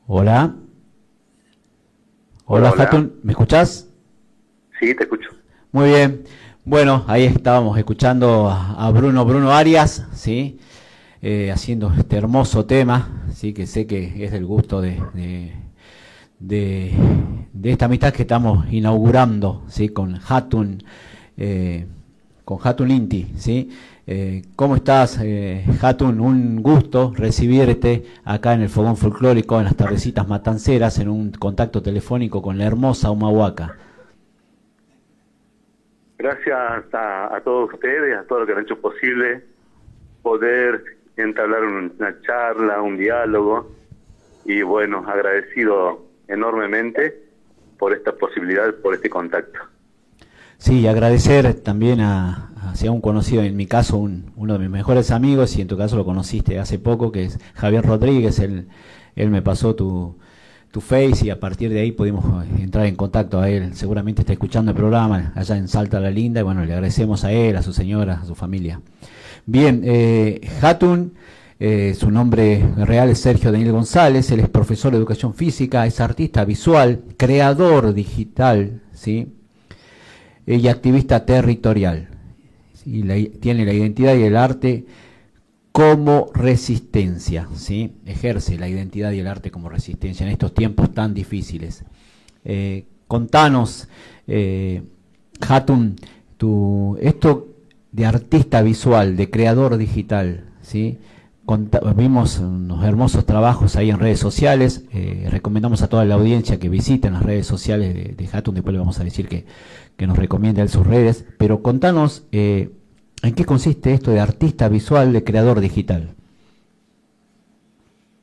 Hola, Hola, hola hola. Hatun, ¿me escuchás? Sí, te escucho. Muy bien. Bueno, ahí estábamos escuchando a Bruno Arias, ¿sí? Haciendo este hermoso tema, sí, que sé que es del gusto de, de esta amistad que estamos inaugurando, ¿sí? Eh, con Hatun Linti, ¿sí? ¿Cómo estás, Hatun? Un gusto recibirte acá en el Fogón Folclórico, en las tardecitas matanceras, en un contacto telefónico con la hermosa Humahuaca. Gracias a todos ustedes, a todos los que han hecho posible poder entablar una charla, un diálogo. Y bueno, agradecido enormemente por esta posibilidad, por este contacto. Sí, y agradecer también a un conocido, en mi caso uno de mis mejores amigos, y en tu caso lo conociste hace poco, que es Javier Rodríguez. Él me pasó tu face y a partir de ahí pudimos entrar en contacto a él. Seguramente está escuchando el programa allá en Salta la Linda y bueno, le agradecemos a él, a su señora, a su familia. Bien, Hatun, su nombre real es Sergio Daniel González. Él es profesor de educación física, es artista visual, creador digital, ¿sí? Y activista territorial. ¿Sí? Tiene la identidad y el arte como resistencia, ¿sí? Ejerce la identidad y el arte como resistencia en estos tiempos tan difíciles. Contanos, Hatun, esto de artista visual, de creador digital, ¿sí? Vimos unos hermosos trabajos ahí en redes sociales. Recomendamos a toda la audiencia que visiten las redes sociales de Hatun. Después le vamos a decir que nos recomiende él sus redes. Pero contanos, ¿en qué consiste esto de artista visual, de creador digital?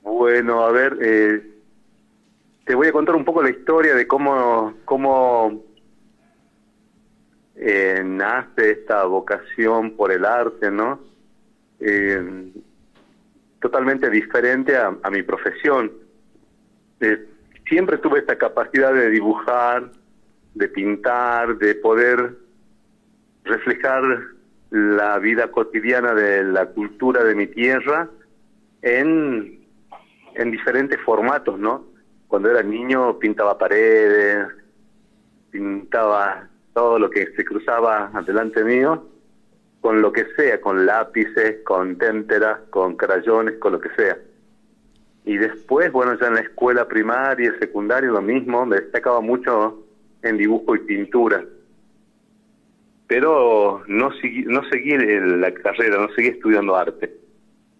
Bueno, a ver, te voy a contar un poco la historia de cómo nace esta vocación por el arte, ¿no? Eh, Totalmente diferente a mi profesión. Eh, Siempre tuve esta capacidad de dibujar, de pintar, de poder reflejar la vida cotidiana de la cultura de mi tierra en, en diferentes formatos, ¿no? Cuando era niño pintaba paredes, pintaba todo lo que se cruzaba delante mío, con lo que sea, con lápices, con témperas, con crayones, con lo que sea. Y después, bueno, ya en la escuela primaria, secundaria, lo mismo, me destacaba mucho en dibujo y pintura. Pero no seguí la carrera, no seguí estudiando arte.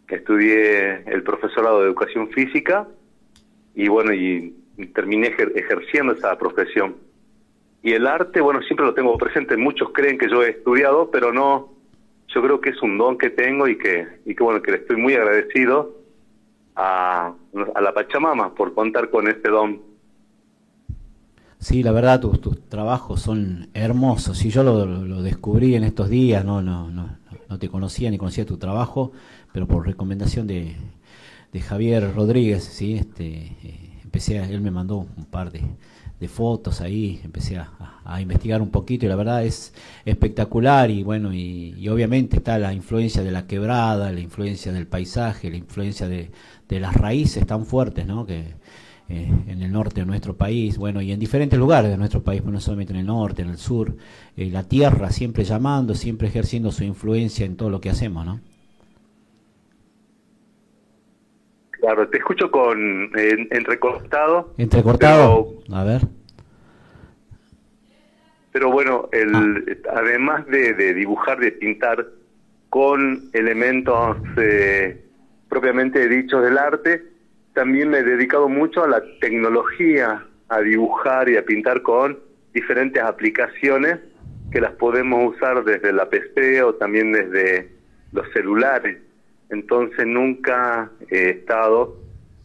Estudié el profesorado de educación física y bueno, y terminé ejerciendo esa profesión. Y el arte, bueno, siempre lo tengo presente. Muchos creen que yo he estudiado, pero no. Yo creo que es un don que tengo y que bueno, que le estoy muy agradecido a la Pachamama por contar con este don. Sí, la verdad, tus trabajos son hermosos. Y yo lo descubrí en estos días, no te conocía ni conocía tu trabajo, pero por recomendación de Javier Rodríguez, ¿sí? Él me mandó un par de fotos ahí, empecé a investigar un poquito y la verdad es espectacular. Y bueno, y obviamente está la influencia de la quebrada, la influencia del paisaje, la influencia de las raíces tan fuertes, ¿no? Que en el norte de nuestro país, bueno, y en diferentes lugares de nuestro país, no solamente en el norte, en el sur, la tierra siempre llamando, siempre ejerciendo su influencia en todo lo que hacemos, ¿no? Claro, te escucho con entrecortado, Entrecortado, pero a ver. pero bueno, Ah, además de dibujar, de pintar con elementos propiamente dichos del arte, también me he dedicado mucho a la tecnología, a dibujar y a pintar con diferentes aplicaciones que las podemos usar desde la PC o también desde los celulares. Entonces nunca he estado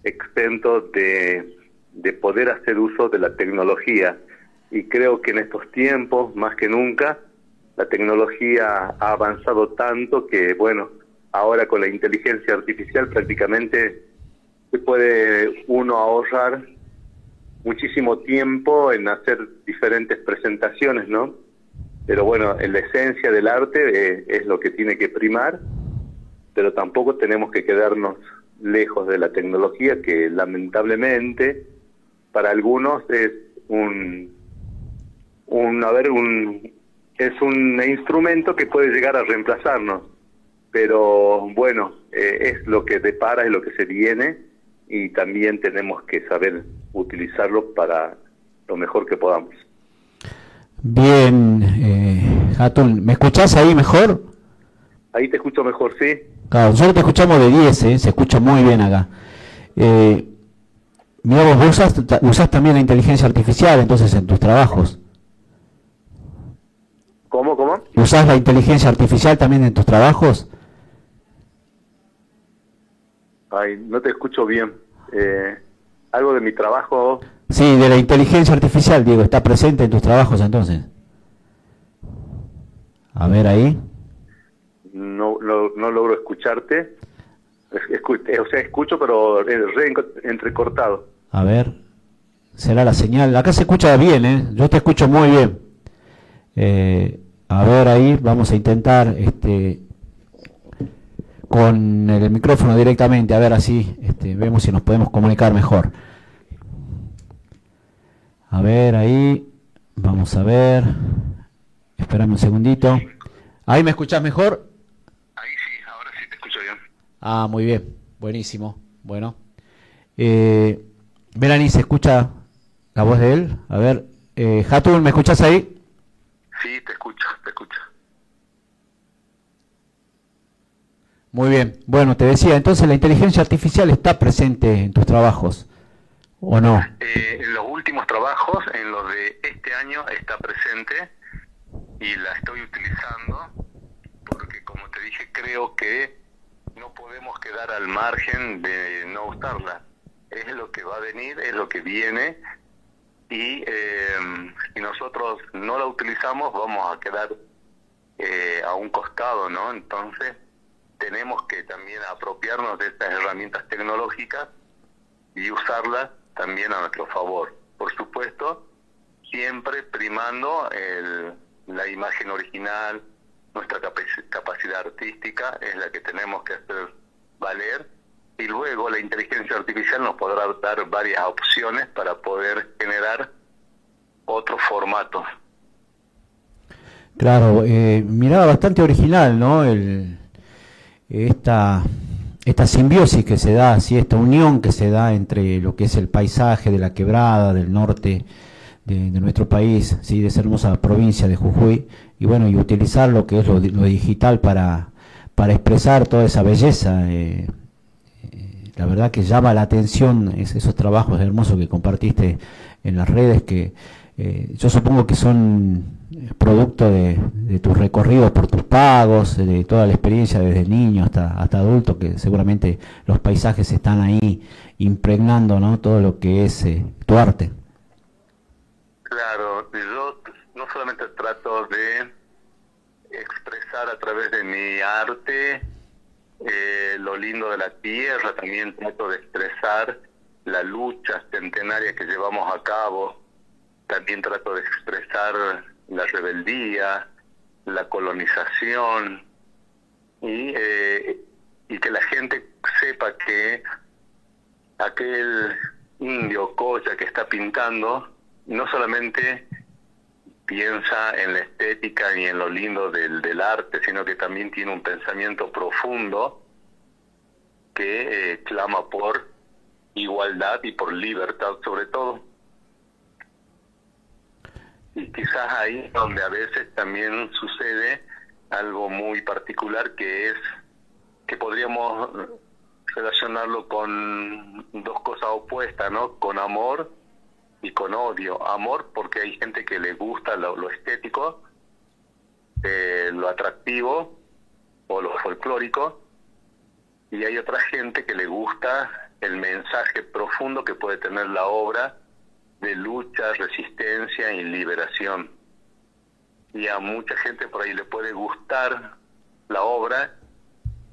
exento de poder hacer uso de la tecnología. Y creo que en estos tiempos, más que nunca, la tecnología ha avanzado tanto que, bueno, ahora con la inteligencia artificial prácticamente se puede uno ahorrar muchísimo tiempo en hacer diferentes presentaciones, ¿no? Pero bueno, en la esencia del arte es lo que tiene que primar, pero tampoco tenemos que quedarnos lejos de la tecnología, que lamentablemente para algunos es es un instrumento que puede llegar a reemplazarnos, pero bueno, es lo que depara, es lo que se viene, y también tenemos que saber utilizarlo para lo mejor que podamos. Bien, Hatun, ¿me escuchás ahí mejor? Ahí te escucho mejor, ¿sí? Claro, nosotros te escuchamos de 10, se escucha muy bien acá. Mira, vos usás también la inteligencia artificial entonces en tus trabajos. ¿Cómo? ¿Usás la inteligencia artificial también en tus trabajos? Ay, no te escucho bien. ¿Algo de mi trabajo? Sí, de la inteligencia artificial, Diego, ¿está presente en tus trabajos entonces? A ver ahí. No logro escucharte. O sea, escucho, pero entrecortado. A ver, será la señal. Acá se escucha bien, ¿eh? Yo te escucho muy bien. A ver ahí, vamos a intentar con el micrófono directamente, a ver así vemos si nos podemos comunicar mejor. A ver ahí, vamos a ver. Espérame un segundito. ¿Ahí me escuchás mejor? Ahí sí, ahora sí te escucho bien. Ah, muy bien, buenísimo. Bueno, Melanie, ¿se escucha la voz de él? A ver, Hatun, ¿me escuchás ahí? Sí, te escucho. Muy bien, bueno, te decía, entonces la inteligencia artificial está presente en tus trabajos, ¿o no? En los últimos trabajos, en los de este año, está presente y la estoy utilizando porque, como te dije, creo que no podemos quedar al margen de no usarla. Es lo que va a venir, es lo que viene, y si nosotros no la utilizamos vamos a quedar a un costado, ¿no? Entonces tenemos que también apropiarnos de estas herramientas tecnológicas y usarlas también a nuestro favor. Por supuesto, siempre primando la imagen original, nuestra capacidad artística es la que tenemos que hacer valer, y luego la inteligencia artificial nos podrá dar varias opciones para poder generar otros formatos. Claro, miraba bastante original, ¿no? Esta simbiosis que se da, así, esta unión que se da entre lo que es el paisaje de la quebrada del norte de nuestro país, sí, de esa hermosa provincia de Jujuy, y bueno, y utilizar lo que es lo digital para expresar toda esa belleza. La verdad que llama la atención esos trabajos hermosos que compartiste en las redes, que yo supongo que son producto de tus recorridos por tus pagos, de toda la experiencia desde niño hasta adulto, que seguramente los paisajes están ahí impregnando, ¿no?, todo lo que es tu arte. Claro, yo no solamente trato de expresar a través de mi arte lo lindo de la tierra, también trato de expresar la lucha centenaria que llevamos a cabo, también trato de expresar la rebeldía, la colonización, y que la gente sepa que aquel indio Coya que está pintando no solamente piensa en la estética y en lo lindo del arte, sino que también tiene un pensamiento profundo que clama por igualdad y por libertad sobre todo. Y quizás ahí es donde a veces también sucede algo muy particular, que es que podríamos relacionarlo con dos cosas opuestas, ¿no? Con amor y con odio. Amor porque hay gente que le gusta lo estético, lo atractivo o lo folclórico, y hay otra gente que le gusta el mensaje profundo que puede tener la obra de lucha, resistencia y liberación. Y a mucha gente por ahí le puede gustar la obra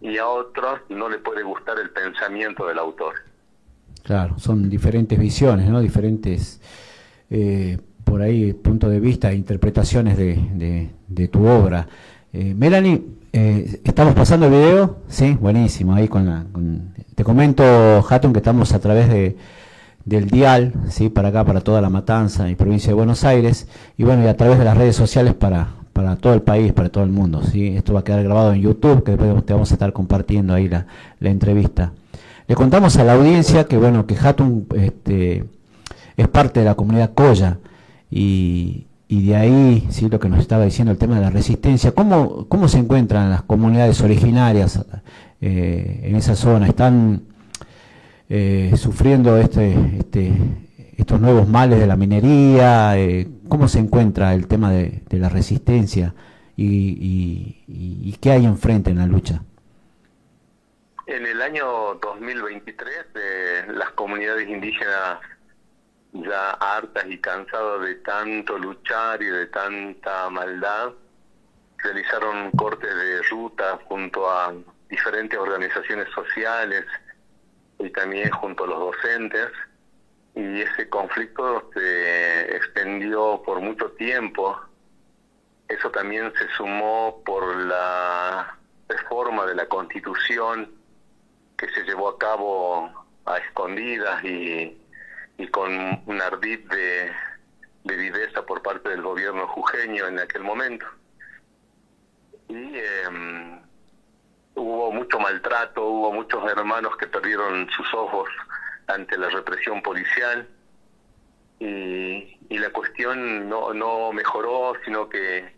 y a otros no le puede gustar el pensamiento del autor. Claro, son diferentes visiones, ¿no? Diferentes, por ahí, puntos de vista e interpretaciones de tu obra. Melanie, estamos pasando el video, sí, buenísimo, ahí te comento, Hatun, que estamos a través del dial, sí, para acá, para toda La Matanza y provincia de Buenos Aires, y bueno, y a través de las redes sociales para todo el país, para todo el mundo, sí, esto va a quedar grabado en YouTube, que después te vamos a estar compartiendo ahí la entrevista. Le contamos a la audiencia que bueno, que Hatun es parte de la comunidad Colla, y de ahí, sí, lo que nos estaba diciendo, el tema de la resistencia. ¿Cómo se encuentran las comunidades originarias en esa zona? ¿Están sufriendo estos nuevos males de la minería? ¿Cómo se encuentra el tema de la resistencia y qué hay enfrente en la lucha? En el año 2023, las comunidades indígenas, ya hartas y cansadas de tanto luchar y de tanta maldad, realizaron cortes de ruta junto a diferentes organizaciones sociales y también junto a los docentes, y ese conflicto se extendió por mucho tiempo. Eso también se sumó por la reforma de la Constitución que se llevó a cabo a escondidas y con un ardid de viveza por parte del gobierno jujeño en aquel momento. Y hubo mucho maltrato, hubo muchos hermanos que perdieron sus ojos ante la represión policial, y la cuestión no mejoró, sino que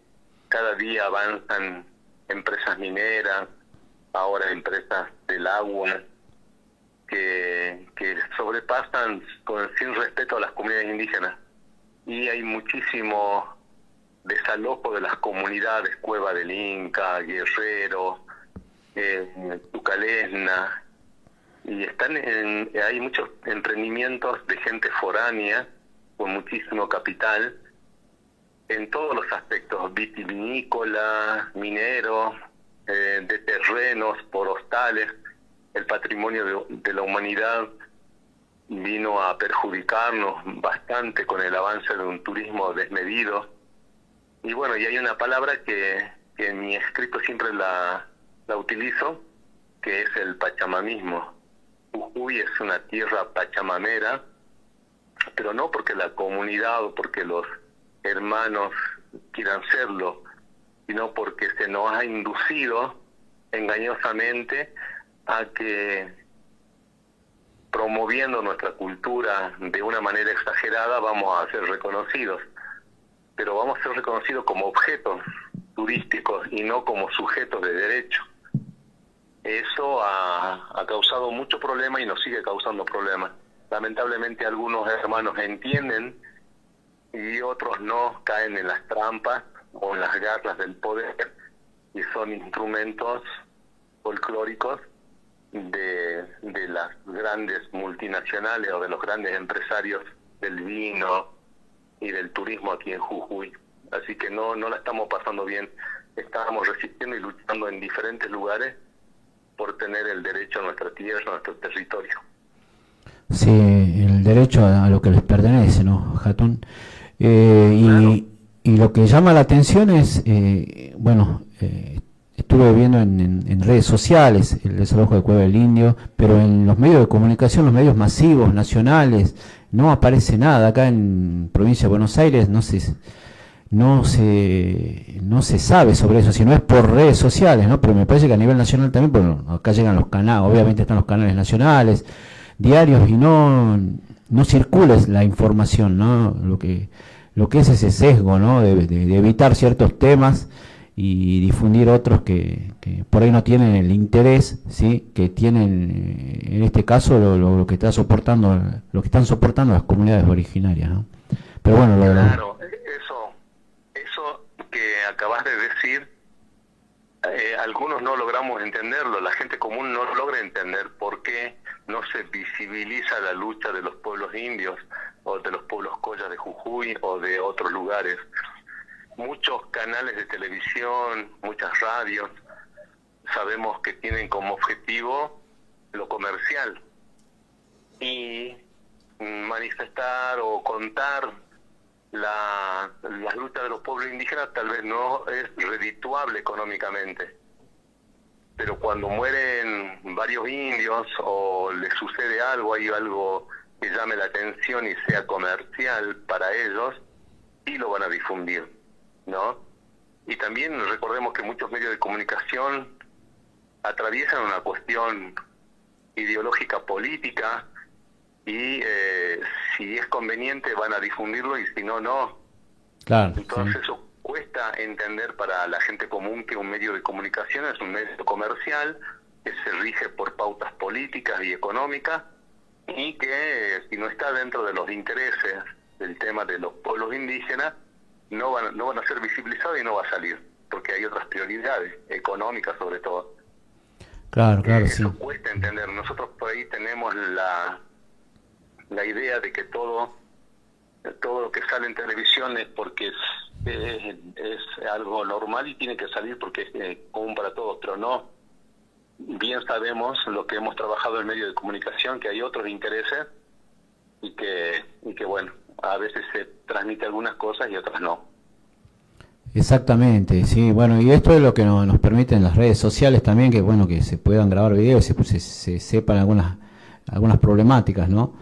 cada día avanzan empresas mineras, ahora empresas del agua, que sobrepasan sin respeto a las comunidades indígenas, y hay muchísimo desalojo de las comunidades, Cueva del Inca, Guerrero, Tucalesna, y hay muchos emprendimientos de gente foránea con muchísimo capital en todos los aspectos, vitivinícola, minero, de terrenos, forestales. El patrimonio de la humanidad vino a perjudicarnos bastante con el avance de un turismo desmedido. Y bueno, y hay una palabra que en mi escrito siempre la utilizo, que es el pachamamismo. Jujuy es una tierra pachamamera, pero no porque la comunidad o porque los hermanos quieran serlo, sino porque se nos ha inducido engañosamente a que, promoviendo nuestra cultura de una manera exagerada, vamos a ser reconocidos, pero vamos a ser reconocidos como objetos turísticos y no como sujetos de derecho. Eso ha causado mucho problema y nos sigue causando problemas. Lamentablemente algunos hermanos entienden y otros no, caen en las trampas o en las garras del poder, y son instrumentos folclóricos de las grandes multinacionales o de los grandes empresarios del vino y del turismo aquí en Jujuy. Así que no la estamos pasando bien. Estamos resistiendo y luchando en diferentes lugares por tener el derecho a nuestra tierra, a nuestro territorio. Sí, el derecho a lo que les pertenece, ¿no, Hatun? Claro. Y lo que llama la atención es, estuve viendo en redes sociales el desalojo de Cueva del Indio, pero en los medios de comunicación, los medios masivos, nacionales, no aparece nada. Acá en provincia de Buenos Aires no se sabe sobre eso, si no es por redes sociales, ¿no? Pero me parece que a nivel nacional también, bueno, acá llegan los canales, obviamente están los canales nacionales, diarios, y no circula la información, ¿no? Lo que es ese sesgo, ¿no? De evitar ciertos temas y difundir otros que por ahí no tienen el interés, ¿sí? Que tienen en este caso lo que están soportando las comunidades originarias, ¿no? Pero bueno, Claro, eso que acabas de decir, algunos no logramos entenderlo. La gente común no logra entender por qué no se visibiliza la lucha de los pueblos indios o de los pueblos collas de Jujuy o de otros lugares. Muchos canales de televisión, muchas radios, sabemos que tienen como objetivo lo comercial y manifestar o contar las luchas de los pueblos indígenas tal vez no es redituable económicamente, pero cuando mueren varios indios o les sucede algo, hay algo que llame la atención y sea comercial para ellos, y lo van a difundir, ¿no? Y también recordemos que muchos medios de comunicación atraviesan una cuestión ideológica política y si es conveniente van a difundirlo y si no, no. Claro. Entonces Sí. eso cuesta entender para la gente común que un medio de comunicación es un medio comercial que se rige por pautas políticas y económicas y que si no está dentro de los intereses del tema de los pueblos indígenas no van a ser visibilizados y no va a salir, porque hay otras prioridades económicas sobre todo. Claro, claro, sí. Eso cuesta entender. Nosotros por ahí tenemos la idea de que todo lo que sale en televisión es porque es algo normal y tiene que salir porque es común para todos, pero no. Bien sabemos lo que hemos trabajado en medio de comunicación, que hay otros intereses y que bueno, a veces se transmite algunas cosas y otras no. Exactamente, sí, bueno, y esto es lo que nos permiten las redes sociales también, que bueno, que se puedan grabar videos, se sepan algunas problemáticas, ¿no?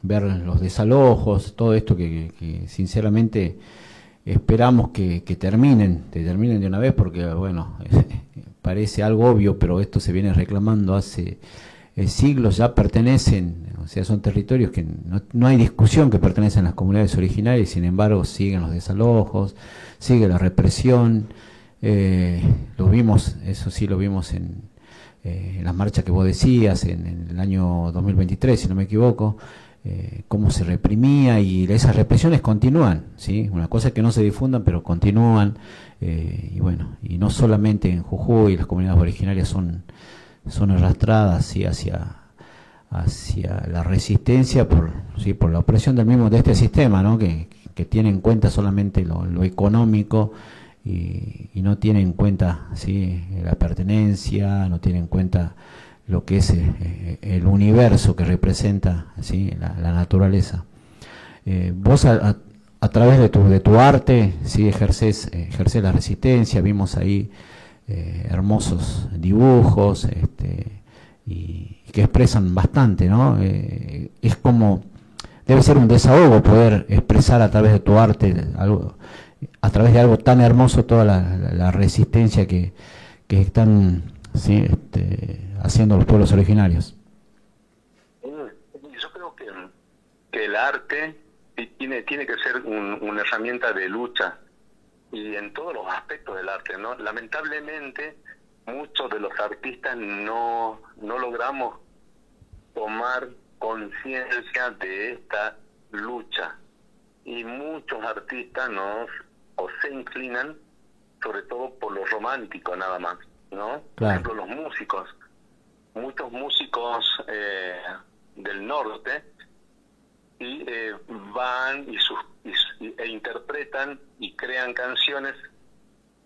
Ver los desalojos, todo esto que sinceramente esperamos que terminen de una vez, porque bueno, parece algo obvio, pero esto se viene reclamando hace siglos, ya pertenecen, o sea, son territorios que no hay discusión que pertenecen a las comunidades originarias, y sin embargo siguen los desalojos, sigue la represión. Lo vimos, eso sí lo vimos en las marchas que vos decías, en el año 2023, si no me equivoco, cómo se reprimía, y esas represiones continúan, ¿sí? Una cosa es que no se difundan, pero continúan, y bueno, y no solamente en Jujuy, las comunidades originarias son arrastradas, ¿sí? hacia la resistencia por la opresión de este sistema, ¿no? que tiene en cuenta solamente lo económico, y no tiene en cuenta, ¿sí? la pertenencia, no tiene en cuenta lo que es el universo que representa, ¿sí? la naturaleza. Vos a través de tu arte, ¿sí? ejercés la resistencia. Vimos ahí hermosos dibujos, y que expresan bastante, ¿no? Es como, debe ser un desahogo poder expresar a través de tu arte algo, a través de algo tan hermoso, toda la resistencia que están, ¿sí? haciendo los pueblos originarios. Yo creo que el arte tiene que ser una herramienta de lucha, y en todos los aspectos del arte, ¿no? Lamentablemente muchos de los artistas no logramos tomar conciencia de esta lucha, y muchos artistas se inclinan sobre todo por lo romántico nada más, ¿no? Claro. Por ejemplo, los músicos, muchos músicos del norte y van e interpretan y crean canciones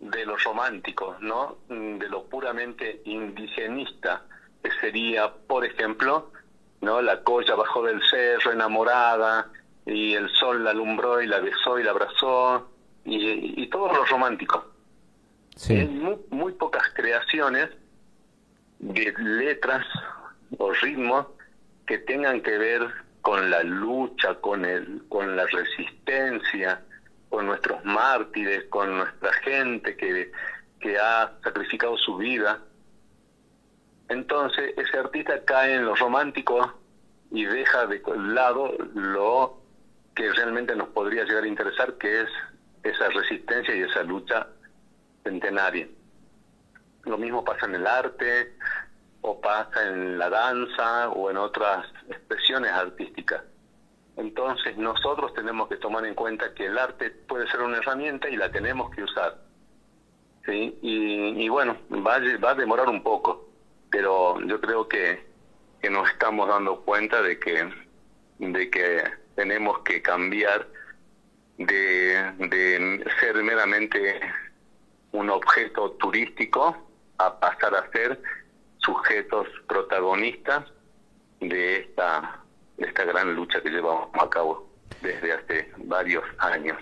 de lo romántico, ¿no? De lo puramente indigenista, que sería, por ejemplo, ¿no? La colla bajó del cerro enamorada, y el sol la alumbró y la besó y la abrazó, y todo lo romántico. Sí. Hay muy pocas creaciones de letras o ritmos que tengan que ver con la lucha, con la resistencia, con nuestros mártires, con nuestra gente que ha sacrificado su vida. Entonces ese artista cae en lo romántico y deja de lado lo que realmente nos podría llegar a interesar, que es esa resistencia y esa lucha centenaria. Lo mismo pasa en el arte, o pasa en la danza, o en otras expresiones artísticas. Entonces nosotros tenemos que tomar en cuenta que el arte puede ser una herramienta y la tenemos que usar, ¿sí? Y bueno, va a demorar un poco, pero yo creo que nos estamos dando cuenta de que tenemos que cambiar de ser meramente un objeto turístico a pasar a ser sujetos protagonistas de esta gran lucha que llevamos a cabo. desde hace varios años.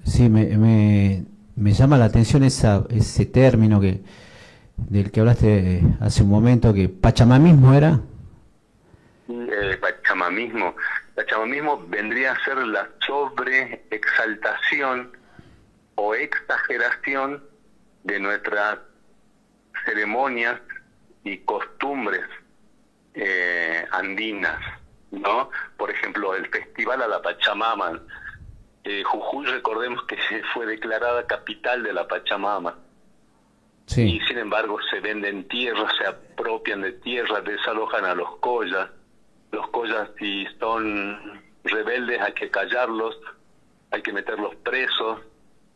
Sí, me llama la atención ese término del que hablaste hace un momento, que pachamamismo era. Pachamamismo. Pachamamismo vendría a ser la sobreexaltación o exageración de nuestras ceremonias y costumbres andinas, ¿no? Por ejemplo, el Festival a la Pachamama. Jujuy, recordemos que fue declarada capital de la Pachamama. Sí. Y sin embargo se venden tierras, se apropian de tierras, desalojan a los collas. Los collas, si son rebeldes, hay que callarlos, hay que meterlos presos,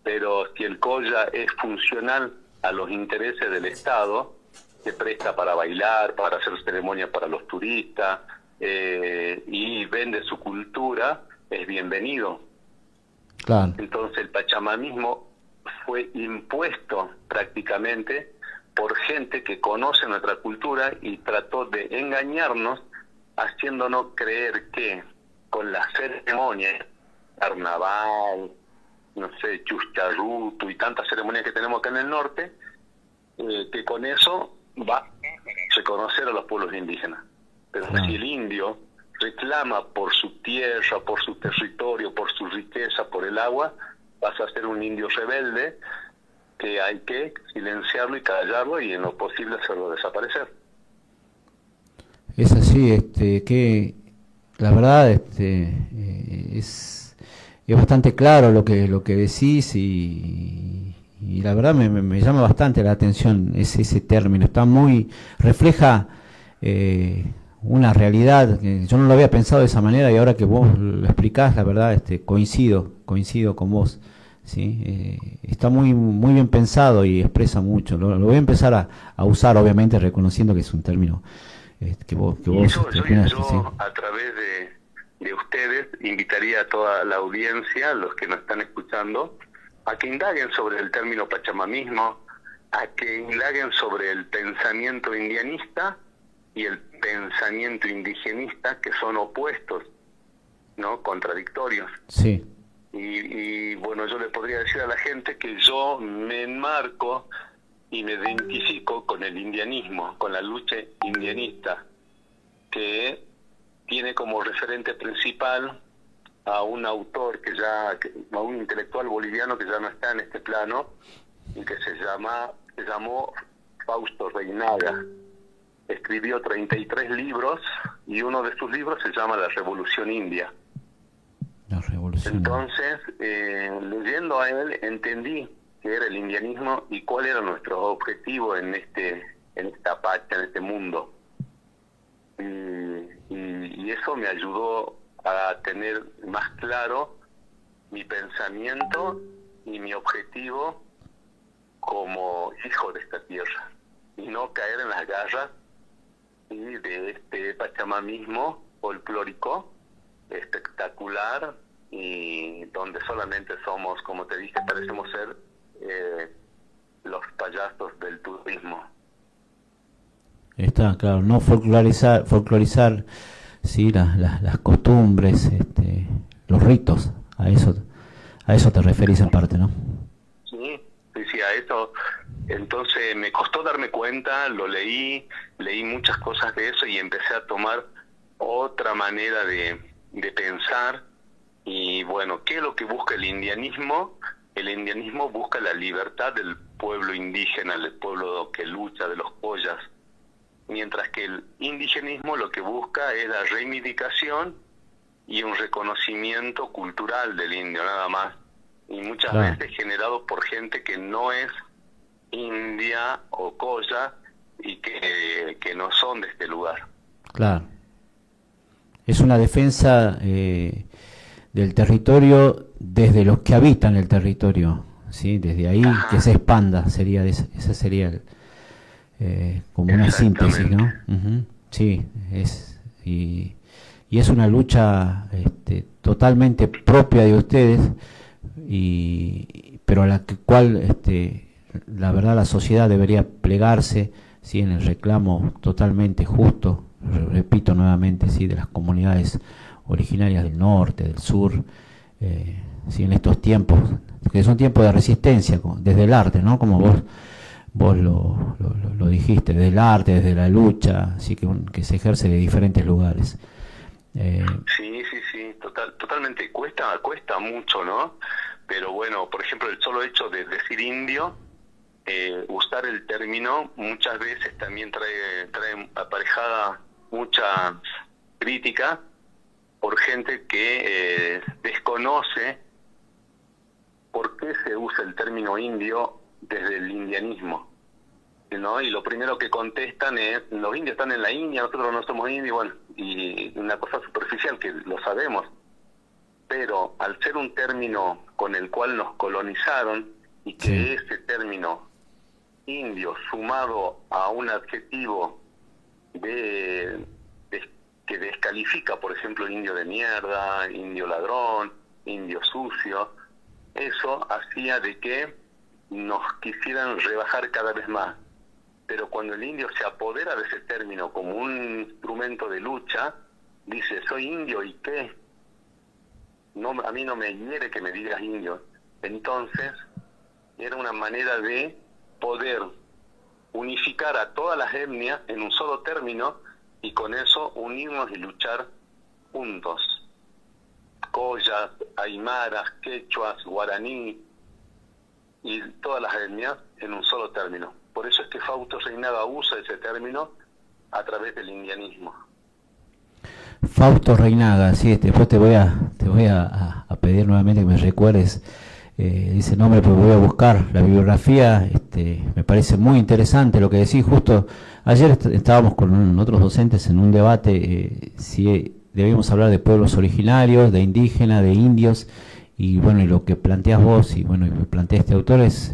pero si el colla es funcional a los intereses del Estado, se presta para bailar, para hacer ceremonias para los turistas, y vende su cultura, es bienvenido. Claro. Entonces el pachamamismo fue impuesto prácticamente por gente que conoce nuestra cultura y trató de engañarnos, haciéndonos creer que con las ceremonias, carnaval, no sé, Chuscharruto y tantas ceremonias que tenemos acá en el norte, que con eso va a reconocer a los pueblos indígenas. Pero si el indio reclama por su tierra, por su territorio, por su riqueza, por el agua, vas a ser un indio rebelde que hay que silenciarlo y callarlo y en lo posible hacerlo desaparecer. Es así, que la verdad es bastante claro lo que decís y la verdad me llama bastante la atención ese término. Está muy refleja una realidad que yo no lo había pensado de esa manera y ahora que vos lo explicás, la verdad coincido con vos. ¿Sí? Está muy bien pensado y expresa mucho. Lo voy a empezar a usar, obviamente reconociendo que es un término que vos yo ¿sí? A través de ustedes invitaría a toda la audiencia, los que nos están escuchando, a que indaguen sobre el término pachamamismo, a que indaguen sobre el pensamiento indianista y el pensamiento indigenista, que son opuestos, ¿no? Contradictorios. Sí. Y bueno, yo le podría decir a la gente que yo me enmarco y me identifico con el indianismo, con la lucha indianista, que tiene como referente principal a un autor a un intelectual boliviano que ya no está en este plano, y que se llamó Fausto Reinaga. Escribió 33 libros y uno de sus libros se llama La Revolución India. La Revolución. Entonces, leyendo a él, entendí qué era el indianismo y cuál era nuestro objetivo en esta pacha, en este mundo. Y eso me ayudó a tener más claro mi pensamiento y mi objetivo como hijo de esta tierra, y no caer en las garras de este pachamamismo folclórico espectacular, y donde solamente somos, como te dije, parecemos ser los payasos del turismo. Está claro, no folclorizar sí, las costumbres, los ritos, a eso te referís en parte, ¿no? Sí, a eso. Entonces me costó darme cuenta, lo leí muchas cosas de eso y empecé a tomar otra manera de pensar. Y bueno, ¿qué es lo que busca el indianismo? El indianismo busca la libertad del pueblo indígena, del pueblo que lucha, de los collas. Mientras que el indigenismo lo que busca es la reivindicación y un reconocimiento cultural del indio, nada más. Y muchas veces generado por gente que no es india o colla y que no son de este lugar. Claro. Es una defensa del territorio desde los que habitan el territorio, ¿sí? Desde ahí que se expanda, ese sería como una síntesis, ¿no? Uh-huh. Sí, y es una lucha totalmente propia de ustedes, pero a la cual la verdad la sociedad debería plegarse, ¿sí? En el reclamo totalmente justo, repito nuevamente, ¿sí? De las comunidades originarias del norte, del sur, sí, en estos tiempos, que son tiempos de resistencia, desde el arte, ¿no? Como vos lo dijiste, desde el arte, desde la lucha, así que se ejerce de diferentes lugares. Sí, totalmente, cuesta mucho, ¿no? Pero bueno, por ejemplo, el solo hecho de decir indio, usar el término muchas veces también trae aparejada mucha crítica por gente que desconoce por qué se usa el término indio desde el indianismo, ¿no? Y lo primero que contestan es, los indios están en la India, nosotros no somos indios, bueno, y una cosa superficial que lo sabemos, pero al ser un término con el cual nos colonizaron, y que sí, ese término indio sumado a un adjetivo que descalifica, por ejemplo, indio de mierda, indio ladrón, indio sucio, eso hacía de que nos quisieran rebajar cada vez más. Pero cuando el indio se apodera de ese término como un instrumento de lucha, dice, soy indio, ¿y qué? No, a mí no me hiere que me digas indio. Entonces, era una manera de poder unificar a todas las etnias en un solo término y con eso unirnos y luchar juntos. Collas, aymaras, quechuas, guaraní y todas las etnias en un solo término. Por eso es que Fausto Reinaga usa ese término a través del indianismo. Fausto Reinaga, sí, después te voy a pedir nuevamente que me recuerdes dice nombre, pues voy a buscar la bibliografía. Me parece muy interesante lo que decís. Justo ayer estábamos con otros docentes en un debate si debemos hablar de pueblos originarios, de indígenas, de indios, y bueno, y lo que planteás vos y bueno, y plantea este autor es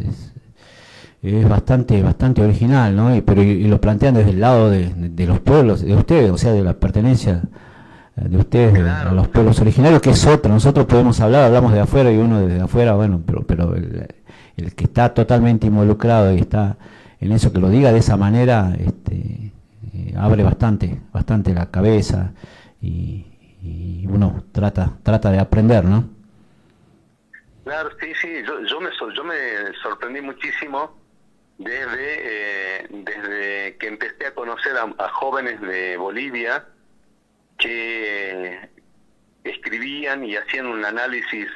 bastante original, ¿no? Pero lo plantean desde el lado de los pueblos, de ustedes, o sea, de la pertenencia de ustedes, claro, a los pueblos originarios, que es otra. Nosotros podemos hablamos de afuera y uno desde afuera, bueno, pero el que está totalmente involucrado y está en eso, que lo diga de esa manera, abre bastante la cabeza y uno trata de aprender, ¿no? Claro, sí, yo me sorprendí muchísimo desde que empecé a conocer a jóvenes de Bolivia que escribían y hacían un análisis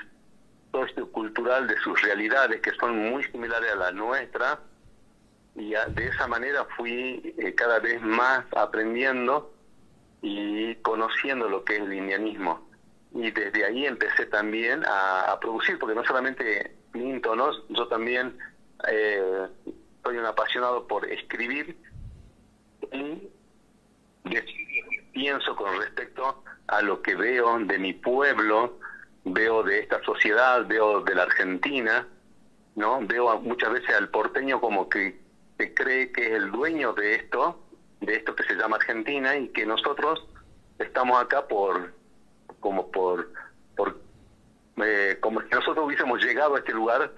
sociocultural de sus realidades, que son muy similares a la nuestra, y de esa manera fui cada vez más aprendiendo y conociendo lo que es el indianismo. Y desde ahí empecé también a producir, porque no solamente pinto, ¿no? Yo también soy un apasionado por escribir y pienso con respecto a lo que veo de mi pueblo, veo de esta sociedad, veo de la Argentina, ¿no? Veo muchas veces al porteño como que se cree que es el dueño de esto que se llama Argentina, y que nosotros estamos acá como si nosotros hubiésemos llegado a este lugar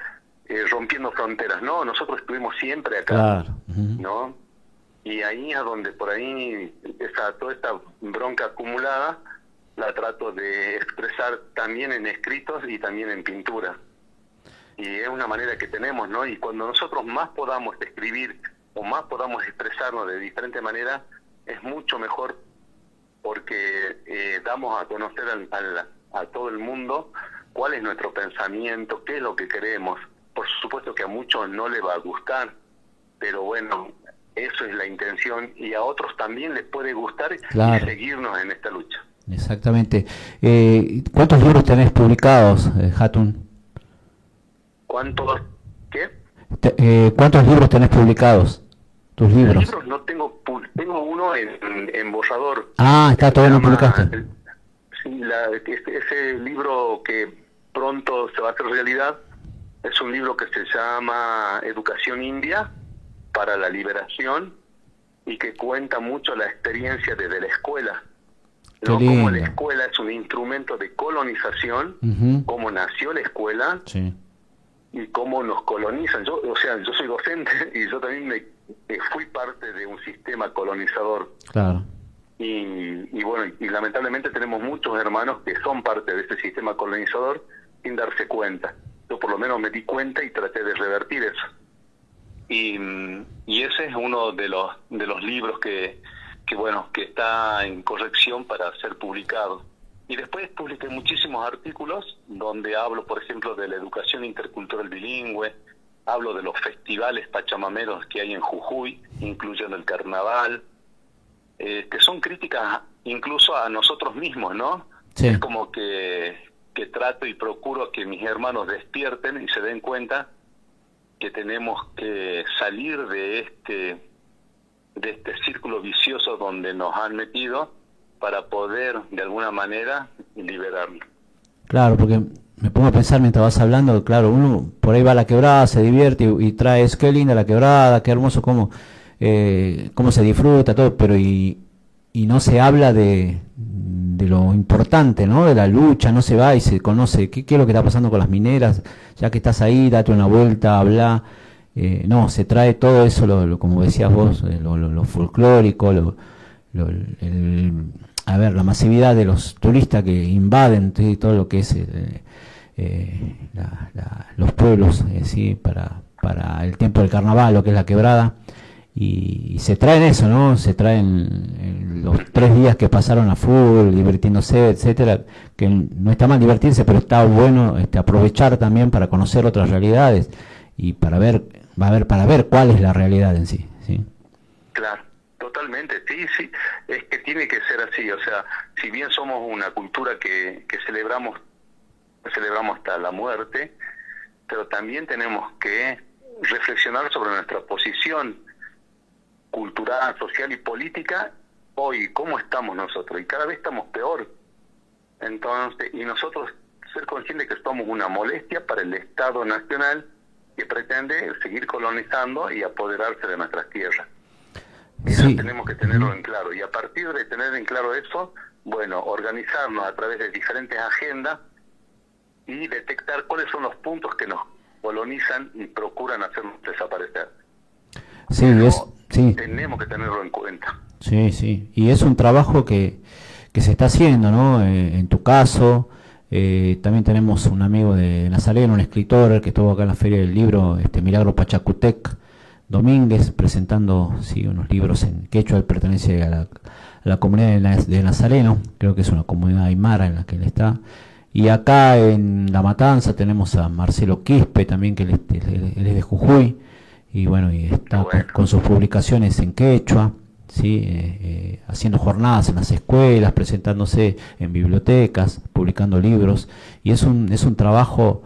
rompiendo fronteras. No, nosotros estuvimos siempre acá, claro. ¿No? Y ahí es donde por ahí toda esta bronca acumulada la trato de expresar también en escritos y también en pintura. Y es una manera que tenemos, ¿no? Y cuando nosotros más podamos escribir o más podamos expresarnos de diferente manera, es mucho mejor, porque damos a conocer a todo el mundo cuál es nuestro pensamiento, qué es lo que queremos. Por supuesto que a muchos no les va a gustar, pero bueno, eso es la intención, y a otros también les puede gustar, claro, y seguirnos en esta lucha. Exactamente. ¿Cuántos libros tenés publicados, Hatun? ¿Cuántos? ¿Qué? ¿Cuántos libros tenés publicados? ¿Tus libros? Libros no tengo uno en borrador. Ah, está, todavía no publicaste. Sí, ese libro que pronto se va a hacer realidad es un libro que se llama Educación India para la Liberación, y que cuenta mucho la experiencia desde la escuela, ¿no? Como la escuela es un instrumento de colonización, cómo nació la escuela, sí, y cómo nos colonizan. Yo soy docente y yo también fui parte de un sistema colonizador. Claro. Y y bueno, y lamentablemente tenemos muchos hermanos que son parte de ese sistema colonizador sin darse cuenta. Yo por lo menos me di cuenta y traté de revertir eso. Y ese es uno de los libros que está en corrección para ser publicado. Y después publiqué muchísimos artículos donde hablo, por ejemplo, de la educación intercultural bilingüe, hablo de los festivales pachamameros que hay en Jujuy, incluyendo el carnaval, que son críticas incluso a nosotros mismos, ¿no? Sí. Es como que trato y procuro que mis hermanos despierten y se den cuenta que tenemos que salir de este círculo vicioso donde nos han metido para poder, de alguna manera, liberarlo. Claro, porque me pongo a pensar mientras vas hablando, claro, uno por ahí va a la quebrada, se divierte y traes, qué linda la quebrada, qué hermoso cómo se disfruta, todo, pero y no se habla de lo importante, ¿no? De la lucha, no se va y se conoce qué es lo que está pasando con las mineras, ya que estás ahí, date una vuelta, habla, no, se trae todo eso, como decías vos, lo folclórico, la masividad de los turistas que invaden todo lo que es los pueblos, sí, para el tiempo del carnaval, lo que es la quebrada, y se traen eso, ¿no? Se traen los 3 días que pasaron a full, divirtiéndose, etcétera, que no está mal divertirse, pero está bueno aprovechar también para conocer otras realidades y para ver cuál es la realidad en sí, ¿sí? Claro, totalmente, sí, es que tiene que ser así, o sea, si bien somos una cultura que celebramos hasta la muerte, pero también tenemos que reflexionar sobre nuestra posición cultural, social y política hoy, cómo estamos nosotros, y cada vez estamos peor. Entonces, y nosotros ser conscientes que somos una molestia para el Estado Nacional que pretende seguir colonizando y apoderarse de nuestras tierras. Eso Sí. tenemos que tenerlo en claro, y a partir de tener en claro eso, bueno, organizarnos a través de diferentes agendas y detectar cuáles son los puntos que nos colonizan y procuran hacernos desaparecer. Sí, sí. Tenemos que tenerlo en cuenta. Sí, y es un trabajo que se está haciendo, ¿no? En tu caso, también tenemos un amigo de Nazareno, un escritor que estuvo acá en la Feria del Libro, Milagro Pachacutec Domínguez, presentando unos libros en quechua. Él pertenece a la comunidad de Nazareno, creo que es una comunidad aymara en la que él está. Y acá en La Matanza tenemos a Marcelo Quispe también, que él es de Jujuy, y bueno, y está con sus publicaciones en quechua, ¿sí? Haciendo jornadas en las escuelas, presentándose en bibliotecas, publicando libros, y es un trabajo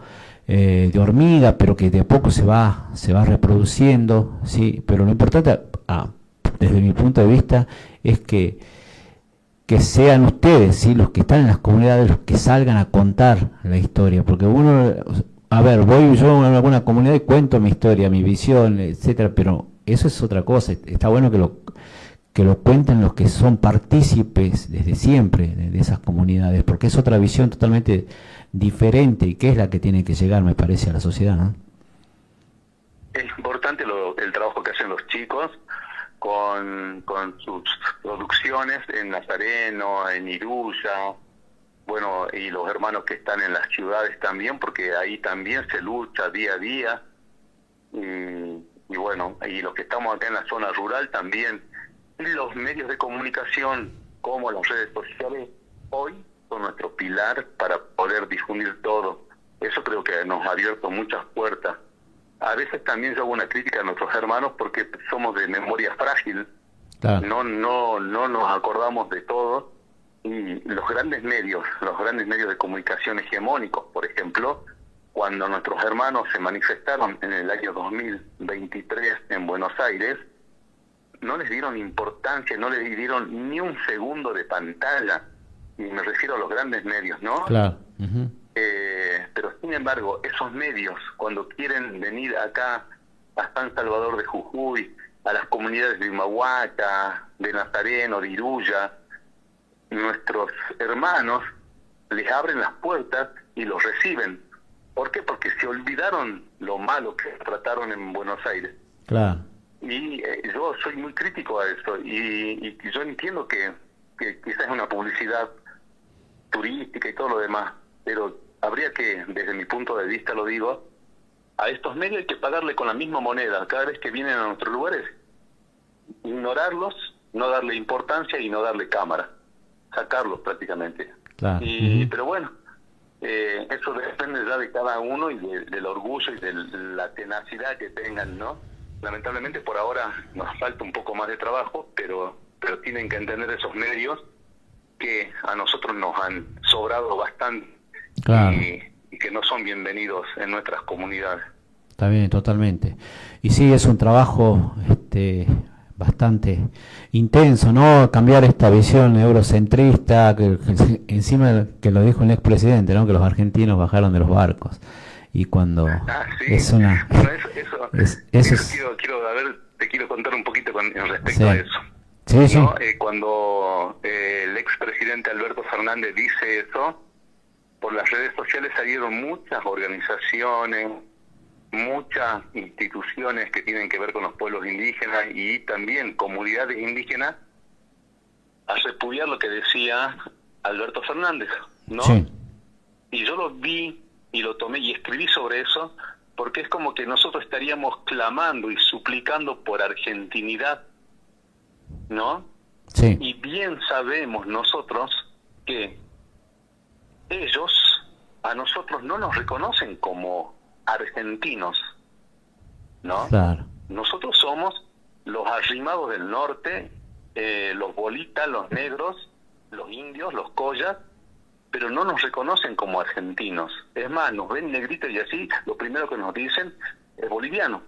de hormiga, pero que de a poco se va reproduciendo, ¿sí? Pero lo importante, desde mi punto de vista, es que sean ustedes, ¿sí? Los que están en las comunidades, los que salgan a contar la historia, porque voy yo a alguna comunidad y cuento mi historia, mi visión, etcétera, pero eso es otra cosa. Está bueno que lo cuenten los que son partícipes desde siempre de esas comunidades, porque es otra visión totalmente diferente y que es la que tiene que llegar, me parece, a la sociedad, ¿no? Es importante el trabajo que hacen los chicos con sus producciones en Nazareno, en Iruya, bueno, y los hermanos que están en las ciudades también, porque ahí también se lucha día a día, y bueno, y los que estamos acá en la zona rural también. Y los medios de comunicación, como las redes sociales, hoy son nuestro pilar para poder difundir todo. Eso creo que nos ha abierto muchas puertas. A veces también yo hago una crítica a nuestros hermanos porque somos de memoria frágil, claro. No nos acordamos de todo, y los grandes medios de comunicación hegemónicos, por ejemplo, cuando nuestros hermanos se manifestaron en el año 2023 en Buenos Aires, no les dieron importancia, no les dieron ni un segundo de pantalla, y me refiero a los grandes medios, ¿no? Claro. Uh-huh. Pero sin embargo, esos medios, cuando quieren venir acá a San Salvador de Jujuy, a las comunidades de Humahuaca, de Nazareno, de Iruya, nuestros hermanos les abren las puertas y los reciben. ¿Por qué? Porque se olvidaron lo malo que trataron en Buenos Aires. Claro. Y yo soy muy crítico a eso, y yo entiendo que que quizás es una publicidad turística y todo lo demás, pero habría que, desde mi punto de vista lo digo, a estos medios hay que pagarle con la misma moneda cada vez que vienen a nuestros lugares, ignorarlos, no darle importancia y no darle cámara, sacarlos prácticamente. Claro. Pero bueno, eso depende ya de cada uno y del orgullo y de la tenacidad que tengan, ¿no? Lamentablemente por ahora nos falta un poco más de trabajo, pero tienen que entender esos medios que a nosotros nos han sobrado bastante. Claro. Y que no son bienvenidos en nuestras comunidades. Está bien, totalmente. Y sí, es un trabajo bastante intenso, ¿no? Cambiar esta visión eurocentrista, que encima que lo dijo el expresidente, ¿no? Que los argentinos bajaron de los barcos. Y cuando sí. es una... Bueno, te quiero contar un poquito respecto a eso. Sí, sí. ¿No? Cuando el expresidente Alberto Fernández dice eso, por las redes sociales salieron muchas organizaciones, muchas instituciones que tienen que ver con los pueblos indígenas y también comunidades indígenas a repudiar lo que decía Alberto Fernández, ¿no? Sí. Y yo lo vi y lo tomé y escribí sobre eso porque es como que nosotros estaríamos clamando y suplicando por argentinidad, ¿no? Sí. Y bien sabemos nosotros que ellos a nosotros no nos reconocen como argentinos, ¿no? Claro. Nosotros somos los arrimados del norte, los bolitas, los negros, los indios, los collas, pero no nos reconocen como argentinos. Es más, nos ven negritos y así, lo primero que nos dicen es boliviano.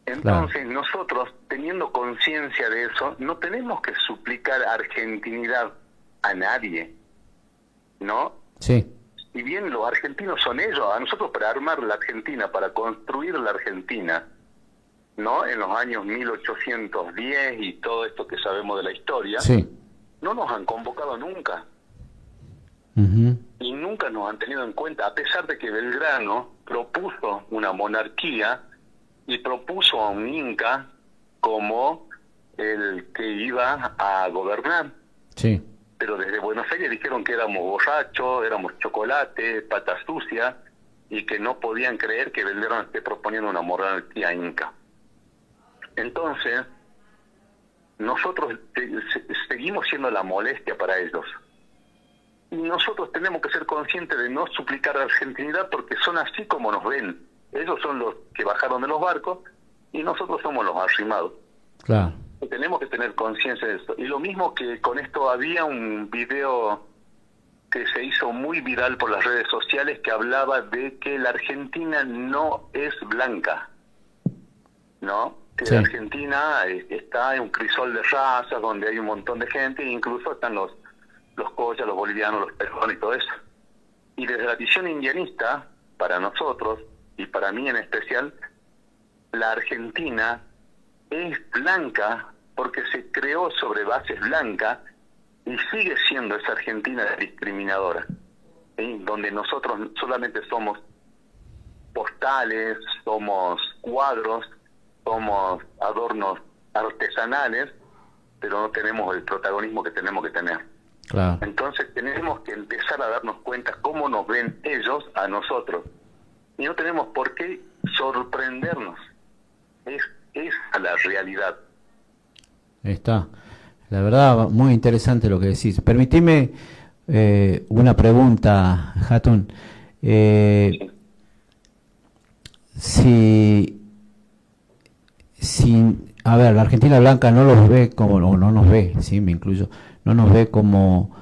Entonces, claro, nosotros, teniendo conciencia de eso, no tenemos que suplicar argentinidad a nadie, ¿no? Sí. Y bien, los argentinos son ellos, a nosotros para armar la Argentina, para construir la Argentina, ¿no? En los años 1810 y todo esto que sabemos de la historia, sí, no nos han convocado nunca. Y nunca nos han tenido en cuenta, a pesar de que Belgrano propuso una monarquía y propuso a un inca como el que iba a gobernar. Sí. Pero desde Buenos Aires dijeron que éramos borrachos, éramos chocolate, patas sucias, y que no podían creer que Belgrano esté proponiendo una monarquía inca. Entonces, nosotros seguimos siendo la molestia para ellos. Y nosotros tenemos que ser conscientes de no suplicar argentinidad porque son así como nos ven. Ellos son los que bajaron de los barcos y nosotros somos los arrimados. Claro. Tenemos que tener conciencia de eso. Y lo mismo que con esto había un video que se hizo muy viral por las redes sociales que hablaba de que la Argentina no es blanca, ¿no? Que sí, la Argentina está en un crisol de razas donde hay un montón de gente e incluso están los collas, los bolivianos, los peruanos y todo eso. Y desde la visión indianista, para nosotros, y para mí en especial, la Argentina es blanca porque se creó sobre bases blancas y sigue siendo esa Argentina discriminadora, ¿sí? Donde nosotros solamente somos postales, somos cuadros, somos adornos artesanales, pero no tenemos el protagonismo que tenemos que tener. Claro. Entonces tenemos que empezar a darnos cuenta cómo nos ven ellos a nosotros. Y no tenemos por qué sorprendernos. Es la realidad. Está. La verdad, muy interesante lo que decís. Permitime una pregunta, Hatun. Si, a ver, la Argentina blanca no los ve como, o no nos ve, sí, me incluyo, no nos ve como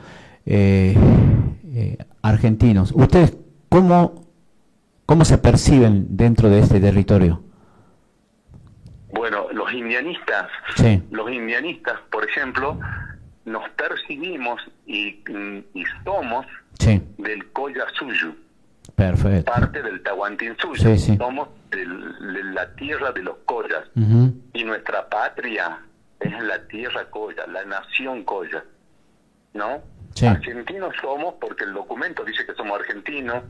argentinos. ¿Ustedes cómo se perciben dentro de este territorio? Bueno, los indianistas, por ejemplo, nos percibimos y somos del Colla Suyu. Perfecto. Parte del Tahuantinsuyo. Sí, sí. Somos de la tierra de los collas. Y nuestra patria es la tierra colla, la nación colla, ¿no? Sí. Argentinos somos porque el documento dice que somos argentinos.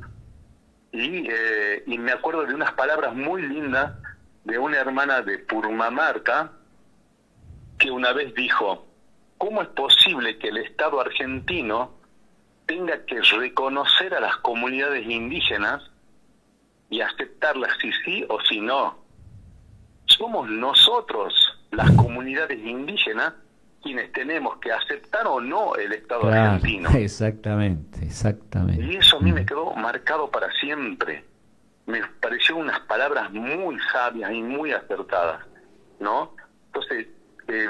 Y me acuerdo de unas palabras muy lindas de una hermana de Purmamarca que una vez dijo: ¿cómo es posible que el Estado argentino tenga que reconocer a las comunidades indígenas y aceptarlas si sí o si no? Somos nosotros, las comunidades indígenas, quienes tenemos que aceptar o no el Estado argentino. Exactamente. Y eso a mí me quedó marcado para siempre. Me pareció unas palabras muy sabias y muy acertadas, ¿no? Entonces,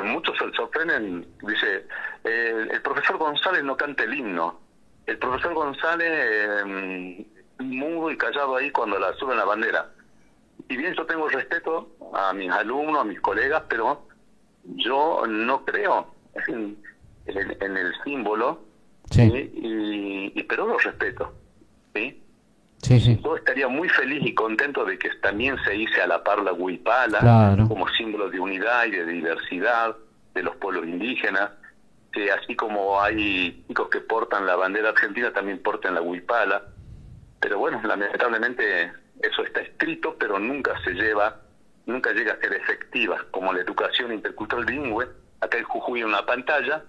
muchos se sorprenden, dice, el profesor González no canta el himno. El profesor González mudo y callado ahí cuando la suben la bandera. Y bien, yo tengo respeto a mis alumnos, a mis colegas, pero yo no creo en el símbolo, sí. pero lo respeto, ¿sí? Sí. Yo estaría muy feliz y contento de que también se hice a la par la huipala, claro, como símbolo de unidad y de diversidad de los pueblos indígenas, que así como hay chicos que portan la bandera argentina, también portan la huipala. Pero bueno, lamentablemente eso está escrito, pero nunca llega a ser efectiva, como la educación intercultural bilingüe. Acá en Jujuy en una pantalla,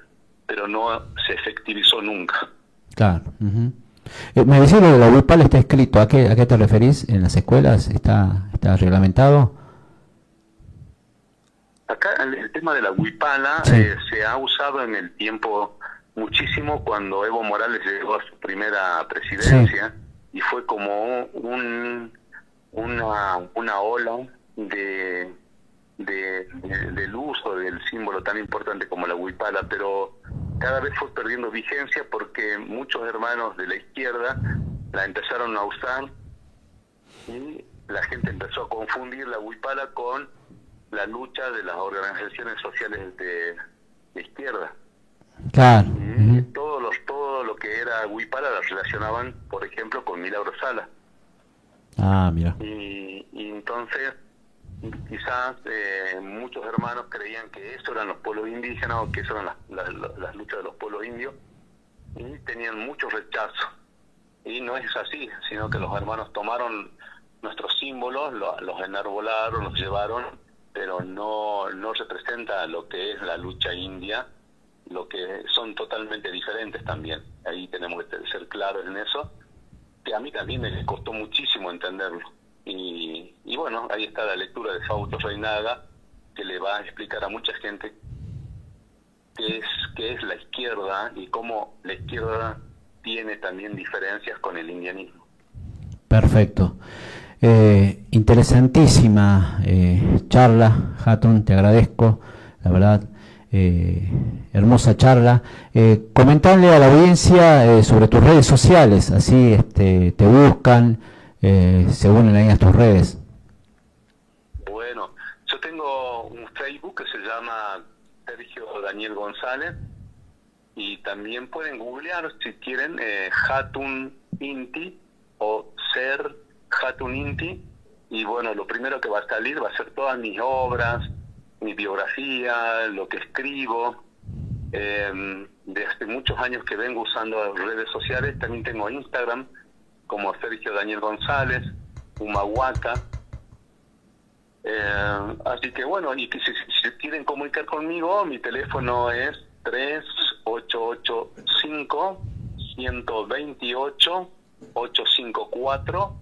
pero no se efectivizó nunca. Claro. Me decís lo de la huipala está escrito, ¿a qué te referís? ¿En las escuelas está reglamentado? Acá el tema de la huipala sí. Se ha usado en el tiempo muchísimo cuando Evo Morales llegó a su primera presidencia, sí. Y fue como una ola del uso del símbolo tan importante como la huipala, pero cada vez fue perdiendo vigencia porque muchos hermanos de la izquierda la empezaron a usar y la gente empezó a confundir la huipala con la lucha de las organizaciones sociales de izquierda. Claro. Y todo lo que era huipala la relacionaban, por ejemplo, con Milagro Sala. Ah, mira. Y entonces quizás muchos hermanos creían que eso eran los pueblos indígenas o que eso eran las luchas de los pueblos indios y tenían mucho rechazo. Y no es así, sino que los hermanos tomaron nuestros símbolos, los enarbolaron, los llevaron, pero no representa lo que es la lucha india, lo que son totalmente diferentes también. Ahí tenemos que ser claros en eso, que a mí también me costó muchísimo entenderlo. Y bueno, ahí está la lectura de Fausto Reinaga, que le va a explicar a mucha gente qué es la izquierda y cómo la izquierda tiene también diferencias con el indianismo. Perfecto. Interesantísima charla, Hatun, te agradezco, la verdad, hermosa charla. Comentarle a la audiencia sobre tus redes sociales, así te buscan, se unen ahí a tus redes. Bueno, yo tengo un Facebook que se llama Sergio Daniel González y también pueden googlear si quieren Hatun Inti o Ser Hatun Inti, y bueno, lo primero que va a salir va a ser todas mis obras, mi biografía, lo que escribo. Desde muchos años que vengo usando redes sociales, también tengo Instagram como Sergio Daniel González, Humahuaca. Así que bueno, y que si quieren comunicar conmigo, mi teléfono es 3885-128-854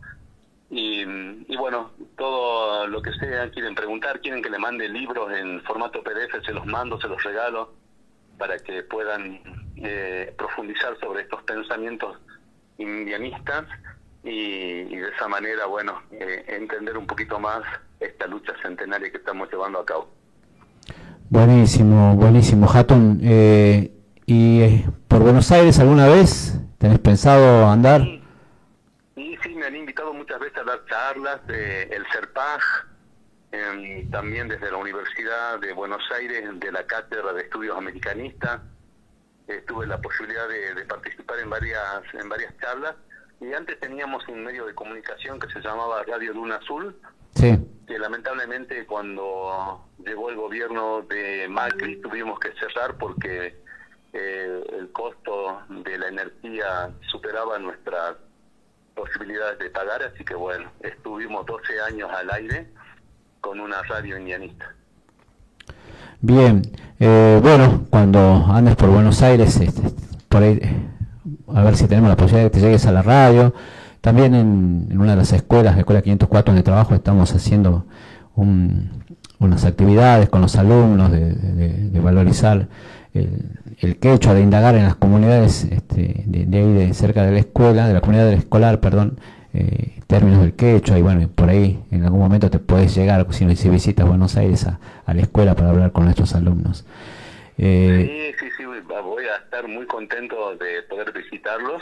y bueno, todo lo que sea, quieren preguntar, quieren que le mande libros en formato PDF, se los mando, se los regalo para que puedan profundizar sobre estos pensamientos indianistas y de esa manera, bueno, entender un poquito más esta lucha centenaria que estamos llevando a cabo. Buenísimo, buenísimo, Hatun. ¿Y por Buenos Aires alguna vez tenés pensado andar? Sí, me han invitado muchas veces a dar charlas, el CERPAG, también desde la Universidad de Buenos Aires, de la Cátedra de Estudios Americanistas. Tuve la posibilidad de participar en varias charlas, y antes teníamos un medio de comunicación que se llamaba Radio Luna Azul, sí, que lamentablemente cuando llegó el gobierno de Macri tuvimos que cerrar porque el costo de la energía superaba nuestras posibilidades de pagar, así que bueno, estuvimos 12 años al aire con una radio indianista. Bien, bueno, cuando andes por Buenos Aires, por ahí, a ver si tenemos la posibilidad de que te llegues a la radio. También en una de las escuelas, la escuela 504 donde trabajo, estamos haciendo unas actividades con los alumnos de valorizar el quechua, de indagar en las comunidades de ahí, de cerca de la escuela, de la comunidad escolar, perdón, términos del quechua, y bueno, por ahí en algún momento te puedes llegar, si visitas Buenos Aires, a la escuela para hablar con nuestros alumnos. Sí, voy a estar muy contento de poder visitarlos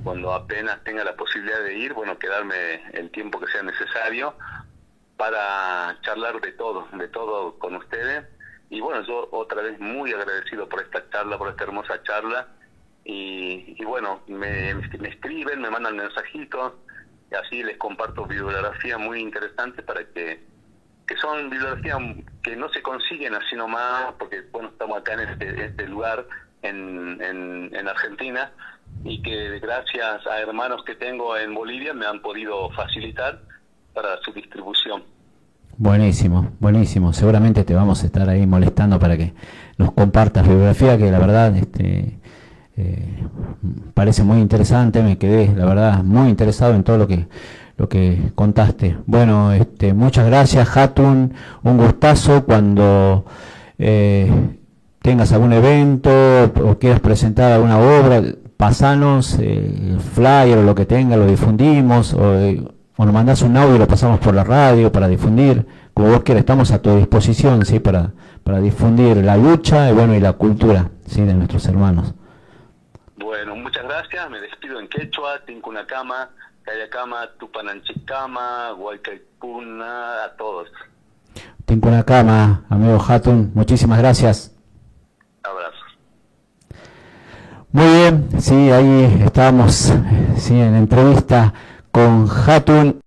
cuando apenas tenga la posibilidad de ir, bueno, quedarme el tiempo que sea necesario para charlar de todo con ustedes. Y bueno, yo otra vez muy agradecido por esta charla, por esta hermosa charla. Y bueno, me escriben, me mandan mensajitos, y así les comparto bibliografía muy interesante para que son bibliografías que no se consiguen así nomás, porque bueno, estamos acá en este lugar en Argentina, y que gracias a hermanos que tengo en Bolivia me han podido facilitar para su distribución. Buenísimo, buenísimo. Seguramente te vamos a estar ahí molestando para que nos compartas bibliografía, que la verdad parece muy interesante. Me quedé, la verdad, muy interesado en todo lo que contaste. Bueno, muchas gracias, Hatun. Un gustazo. Cuando tengas algún evento o quieras presentar alguna obra, pasanos el flyer o lo que tenga, lo difundimos, o nos mandás un audio y lo pasamos por la radio para difundir, como vos quieras. Estamos a tu disposición, ¿sí? Para difundir la lucha y bueno, y la cultura, ¿sí? De nuestros hermanos. Bueno, muchas gracias. Me despido en quechua, Tinkunakama, Kayakama, Tupananchikama, Huaycaipuna, a todos. Tinkunakama, amigo Hatun, muchísimas gracias. Abrazos. Muy bien, sí, ahí estábamos, sí, en entrevista con Hatun.